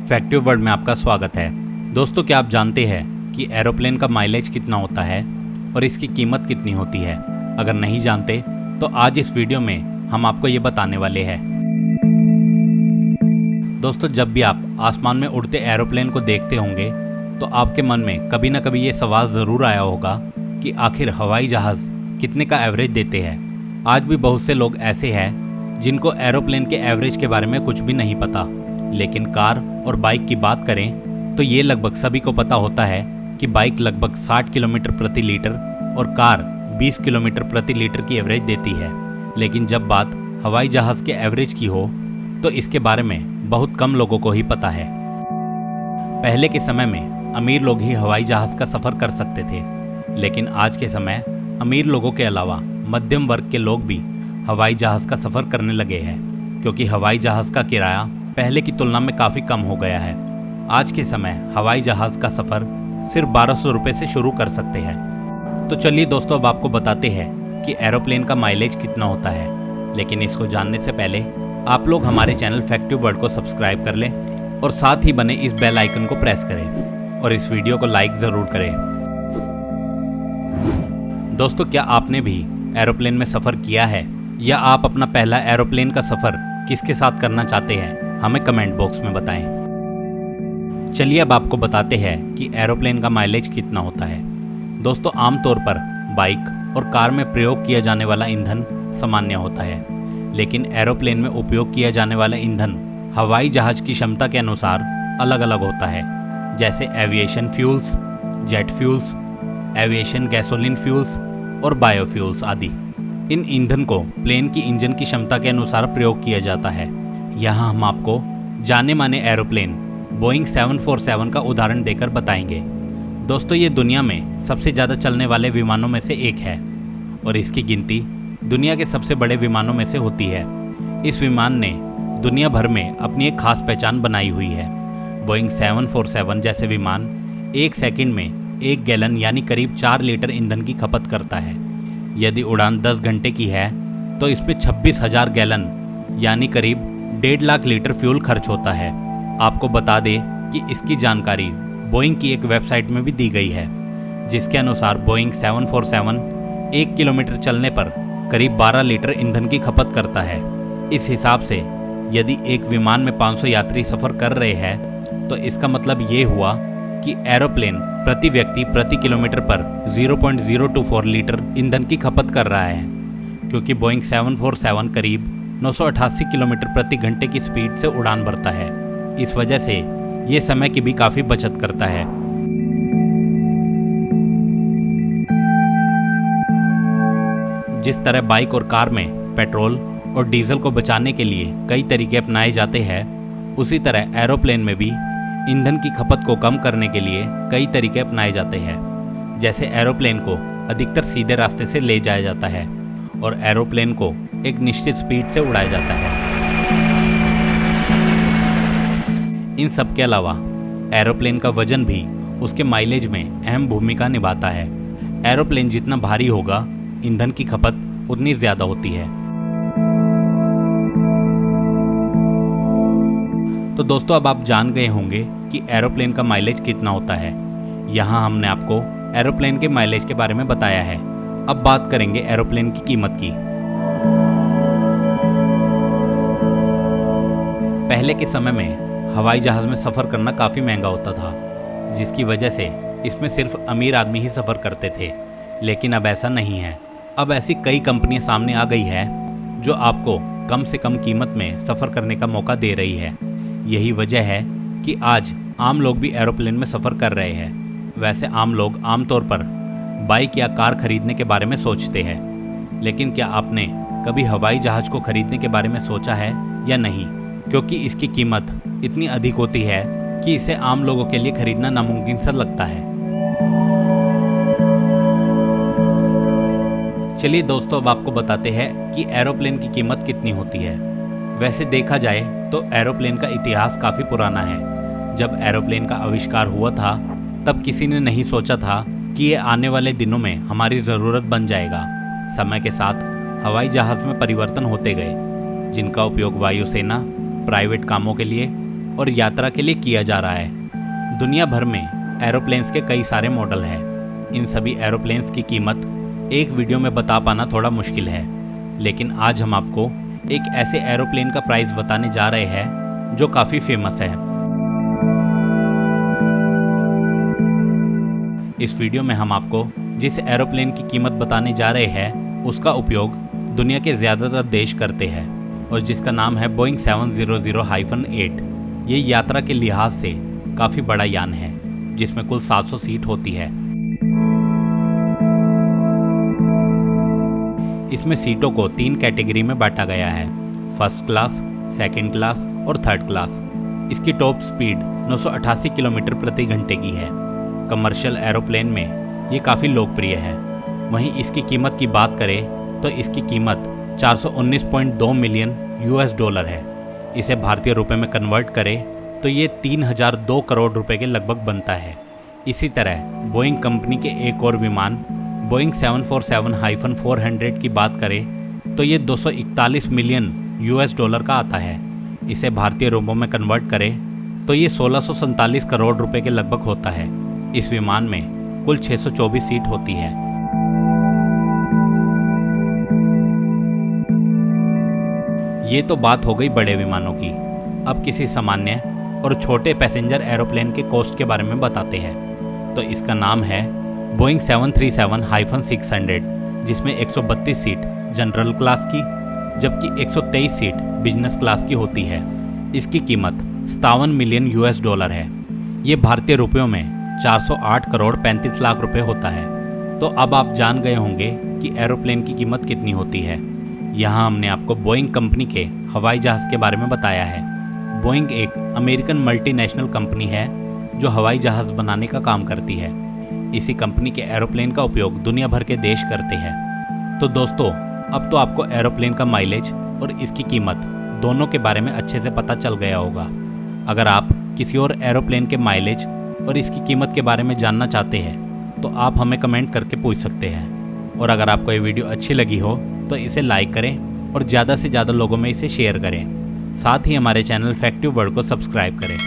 फैक्टिव world में आपका स्वागत है। दोस्तों, क्या आप जानते हैं कि एरोप्लेन का माइलेज कितना होता है और इसकी कीमत कितनी होती है? अगर नहीं जानते तो आज इस वीडियो में हम आपको ये बताने वाले हैं। दोस्तों, जब भी आप आसमान में उड़ते एरोप्लेन को देखते होंगे तो आपके मन में कभी ना कभी ये सवाल ज़रूर आया होगा कि आखिर हवाई जहाज़ कितने का एवरेज देते हैं। आज भी बहुत से लोग ऐसे हैं जिनको एरोप्लेन के एवरेज के बारे में कुछ भी नहीं पता, लेकिन कार और बाइक की बात करें तो ये लगभग सभी को पता होता है कि बाइक लगभग 60 किलोमीटर प्रति लीटर और कार 20 किलोमीटर प्रति लीटर की एवरेज देती है। लेकिन जब बात हवाई जहाज़ के एवरेज की हो तो इसके बारे में बहुत कम लोगों को ही पता है। पहले के समय में अमीर लोग ही हवाई जहाज़ का सफ़र कर सकते थे, लेकिन आज के समय अमीर लोगों के अलावा मध्यम वर्ग के लोग भी हवाई जहाज़ का सफ़र करने लगे हैं, क्योंकि हवाई जहाज़ का किराया पहले की तुलना में काफ़ी कम हो गया है। आज के समय हवाई जहाज़ का सफ़र सिर्फ 1200 रुपये से शुरू कर सकते हैं। तो चलिए दोस्तों, अब आपको बताते हैं कि एरोप्लेन का माइलेज कितना होता है। लेकिन इसको जानने से पहले आप लोग हमारे चैनल फैक्टिव वर्ल्ड को सब्सक्राइब कर लें और साथ ही बने इस बेल आइकन को प्रेस करें और इस वीडियो को लाइक ज़रूर करें। दोस्तों, क्या आपने भी एरोप्लेन में सफ़र किया है या आप अपना पहला एरोप्लेन का सफ़र किसके साथ करना चाहते हैं? हमें कमेंट बॉक्स में बताएं। चलिए अब आपको बताते हैं कि एरोप्लेन का माइलेज कितना होता है। दोस्तों, आमतौर पर बाइक और कार में प्रयोग किया जाने वाला ईंधन सामान्य होता है, लेकिन एरोप्लेन में उपयोग किया जाने वाला ईंधन हवाई जहाज़ की क्षमता के अनुसार अलग अलग होता है, जैसे aviation fuels, jet fuels, aviation gasoline fuels और बायोफ्यूल्स आदि। इन ईंधन को प्लेन की इंजन की क्षमता के अनुसार प्रयोग किया जाता है। यहाँ हम आपको जाने माने एरोप्लेन बोइंग 747 का उदाहरण देकर बताएंगे। दोस्तों, ये दुनिया में सबसे ज़्यादा चलने वाले विमानों में से एक है और इसकी गिनती दुनिया के सबसे बड़े विमानों में से होती है। इस विमान ने दुनिया भर में अपनी एक खास पहचान बनाई हुई है। बोइंग 747 जैसे विमान 1 सेकंड में 1 गैलन यानी करीब 4 लीटर ईंधन की खपत करता है। यदि उड़ान 10 घंटे की है तो इसमें 26,000 गैलन यानी करीब 1.5 लाख लीटर फ्यूल खर्च होता है। आपको बता दें कि इसकी जानकारी बोइंग की एक वेबसाइट में भी दी गई है, जिसके अनुसार बोइंग 747 1 किलोमीटर चलने पर करीब 12 लीटर ईंधन की खपत करता है। इस हिसाब से यदि एक विमान में 500 यात्री सफ़र कर रहे हैं तो इसका मतलब ये हुआ कि एरोप्लेन प्रति व्यक्ति प्रति किलोमीटर पर 0.024 लीटर ईंधन की खपत कर रहा है, क्योंकि बोइंग 747 करीब 988 किलोमीटर प्रति घंटे की स्पीड से उड़ान भरता है। इस वजह से ये समय की भी काफ़ी बचत करता है। जिस तरह बाइक और कार में पेट्रोल और डीजल को बचाने के लिए कई तरीके अपनाए जाते हैं, उसी तरह एरोप्लेन में भी ईंधन की खपत को कम करने के लिए कई तरीके अपनाए जाते हैं। जैसे एरोप्लेन को अधिकतर सीधे रास्ते से ले जाया जाता है और एरोप्लेन को एक निश्चित स्पीड से उड़ाया जाता है। इन सब के अलावा एरोप्लेन का वजन भी उसके माइलेज में अहम भूमिका निभाता है। एरोप्लेन जितना भारी होगा, ईंधन की खपत उतनी ज़्यादा होती है। तो दोस्तों, अब आप जान गए होंगे कि एरोप्लेन का माइलेज कितना होता है। यहाँ हमने आपको एरोप्लेन के माइलेज के बारे में बताया है। अब बात करेंगे एरोप्लेन की कीमत की। पहले के समय में हवाई जहाज़ में सफ़र करना काफ़ी महंगा होता था, जिसकी वजह से इसमें सिर्फ अमीर आदमी ही सफ़र करते थे। लेकिन अब ऐसा नहीं है। अब ऐसी कई कंपनियां सामने आ गई है जो आपको कम से कम कीमत में सफ़र करने का मौका दे रही है। यही वजह है कि आज आम लोग भी एरोप्लेन में सफ़र कर रहे हैं। वैसे आम लोग आमतौर पर बाइक या कार खरीदने के बारे में सोचते हैं, लेकिन क्या आपने कभी हवाई जहाज़ को खरीदने के बारे में सोचा है या नहीं? क्योंकि इसकी कीमत इतनी अधिक होती है कि इसे आम लोगों के लिए खरीदना नामुमकिन सा लगता है। चलिए दोस्तों, अब आपको बताते हैं कि एरोप्लेन की कीमत कितनी होती है। वैसे देखा जाए तो एरोप्लेन का इतिहास काफ़ी पुराना है। जब एरोप्लेन का आविष्कार हुआ था तब किसी ने नहीं सोचा था कि ये आने वाले दिनों में हमारी ज़रूरत बन जाएगा। समय के साथ हवाई जहाज़ में परिवर्तन होते गए, जिनका उपयोग वायुसेना, प्राइवेट कामों के लिए और यात्रा के लिए किया जा रहा है। दुनिया भर में एरोप्लेन्स के कई सारे मॉडल हैं। इन सभी एरोप्लेन्स की कीमत एक वीडियो में बता पाना थोड़ा मुश्किल है, लेकिन आज हम आपको एक ऐसे एरोप्लेन का प्राइस बताने जा रहे हैं जो काफ़ी फेमस है। इस वीडियो में हम आपको जिस एरोप्लेन की कीमत बताने जा रहे हैं उसका उपयोग दुनिया के ज़्यादातर देश करते हैं और जिसका नाम है बोइंग 700-8। ये यात्रा के लिहाज से काफ़ी बड़ा यान है जिसमें कुल 700 सीट होती है। इसमें सीटों को 3 कैटेगरी में बांटा गया है, फर्स्ट क्लास, सेकंड क्लास और थर्ड क्लास। इसकी टॉप स्पीड 988 किलोमीटर प्रति घंटे की है। कमर्शियल एरोप्लेन में ये काफ़ी लोकप्रिय है। वहीं इसकी कीमत की बात करें तो इसकी कीमत 419.2 मिलियन $, है। इसे भारतीय रुपए में कन्वर्ट करें तो ये 3002 करोड़ रुपए के लगभग बनता है। इसी तरह बोइंग कंपनी के एक और विमान बोइंग 747-400 की बात करें तो ये 241 मिलियन $, का आता है। इसे भारतीय रुपयों में कन्वर्ट करें तो ये 1647 करोड़ रुपए के लगभग होता है। इस विमान में कुल 624 सीट होती है। ये तो बात हो गई बड़े विमानों की। अब किसी सामान्य और छोटे पैसेंजर एरोप्लेन के कॉस्ट के बारे में बताते हैं। तो इसका नाम है बोइंग 737-600, जिसमें 132 सीट जनरल क्लास की जबकि 123 सीट बिजनेस क्लास की होती है। इसकी कीमत 57 मिलियन $, है। ये भारतीय रुपयों में 408 करोड़ 35 लाख रुपए होता है। तो अब आप जान गए होंगे कि एरोप्लेन की कीमत कितनी होती है। यहाँ हमने आपको बोइंग कंपनी के हवाई जहाज़ के बारे में बताया है। बोइंग एक अमेरिकन मल्टीनेशनल कंपनी है जो हवाई जहाज़ बनाने का काम करती है। इसी कंपनी के एरोप्लेन का उपयोग दुनिया भर के देश करते हैं। तो दोस्तों, अब तो आपको एरोप्लेन का माइलेज और इसकी कीमत दोनों के बारे में अच्छे से पता चल गया होगा। अगर आप किसी और एरोप्लेन के माइलेज और इसकी कीमत के बारे में जानना चाहते हैं तो आप हमें कमेंट करके पूछ सकते हैं। और अगर आपको ये वीडियो अच्छी लगी हो तो इसे लाइक करें और ज़्यादा से ज़्यादा लोगों में इसे शेयर करें। साथ ही हमारे चैनल फैक्टिव वर्ल्ड को सब्सक्राइब करें।